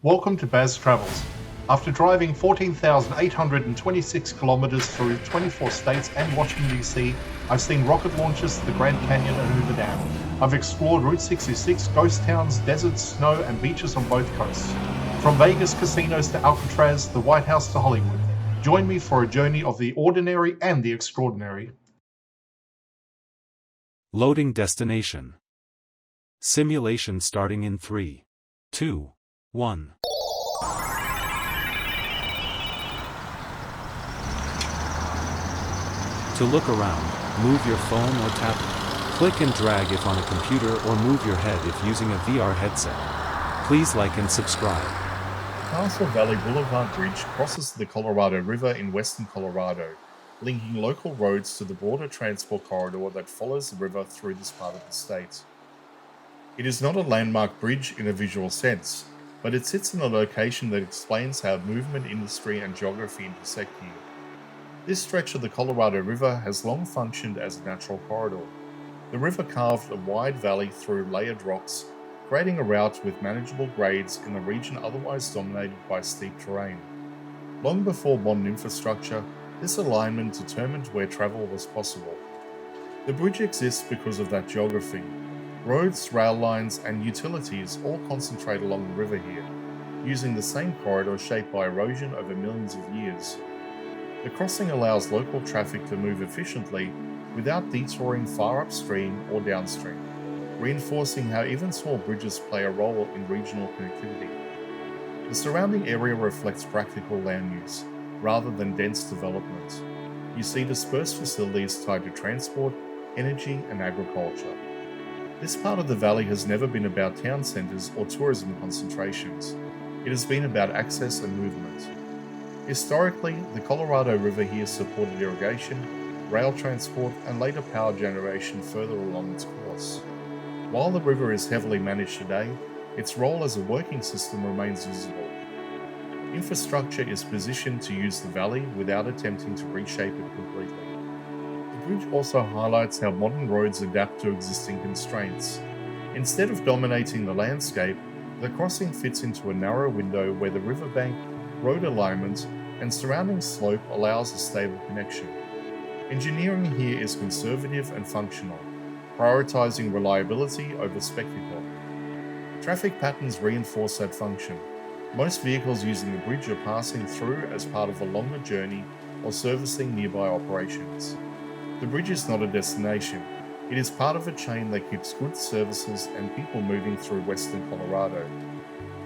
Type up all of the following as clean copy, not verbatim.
Welcome to Baz Travels. After driving 14,826 kilometers through 24 states and Washington, D.C., I've seen rocket launches to the Grand Canyon and Hoover Dam. I've explored Route 66, ghost towns, deserts, snow, and beaches on both coasts. From Vegas casinos to Alcatraz, the White House to Hollywood. Join me for a journey of the ordinary and the extraordinary. Loading destination. Simulation starting in 3, 2, 1. To look around, move your phone or tablet. Click and drag if on a computer or move your head if using a VR headset. Please like and subscribe. Castle Valley Boulevard Bridge crosses the Colorado River in western Colorado, linking local roads to the broader transport corridor that follows the river through this part of the state. It is not a landmark bridge in a visual sense, but it sits in a location that explains how movement, industry, and geography intersect here. This stretch of the Colorado River has long functioned as a natural corridor. The river carved a wide valley through layered rocks, creating a route with manageable grades in a region otherwise dominated by steep terrain. Long before modern infrastructure, this alignment determined where travel was possible. The bridge exists because of that geography. Roads, rail lines, and utilities all concentrate along the river here, using the same corridor shaped by erosion over millions of years. The crossing allows local traffic to move efficiently without detouring far upstream or downstream, reinforcing how even small bridges play a role in regional connectivity. The surrounding area reflects practical land use, rather than dense development. You see dispersed facilities tied to transport, energy, and agriculture. This part of the valley has never been about town centres or tourism concentrations. It has been about access and movement. Historically, the Colorado River here supported irrigation, rail transport, and later power generation further along its course. While the river is heavily managed today, its role as a working system remains visible. Infrastructure is positioned to use the valley without attempting to reshape it completely. The bridge also highlights how modern roads adapt to existing constraints. Instead of dominating the landscape, the crossing fits into a narrow window where the riverbank, road alignment, and surrounding slope allows a stable connection. Engineering here is conservative and functional, prioritizing reliability over spectacle. Traffic patterns reinforce that function. Most vehicles using the bridge are passing through as part of a longer journey or servicing nearby operations. The bridge is not a destination. It is part of a chain that keeps goods, services, and people moving through western Colorado.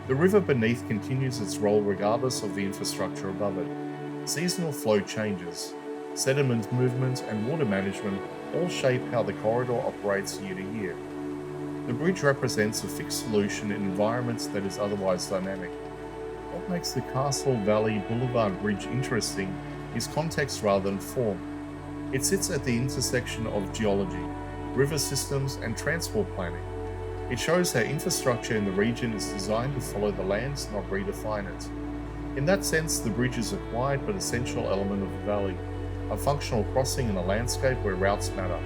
The river beneath continues its role regardless of the infrastructure above it. Seasonal flow changes. Sediment movement and water management all shape how the corridor operates year to year. The bridge represents a fixed solution in environments that is otherwise dynamic. What makes the Castle Valley Boulevard Bridge interesting is context rather than form. It sits at the intersection of geology, river systems, and transport planning. It shows how infrastructure in the region is designed to follow the land, not redefine it. In that sense, the bridge is a quiet but essential element of the valley, a functional crossing in a landscape where routes matter,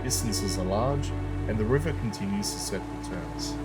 distances are large, and the river continues to set the terms.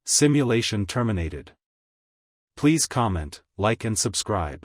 Simulation terminated. Please comment, like and subscribe.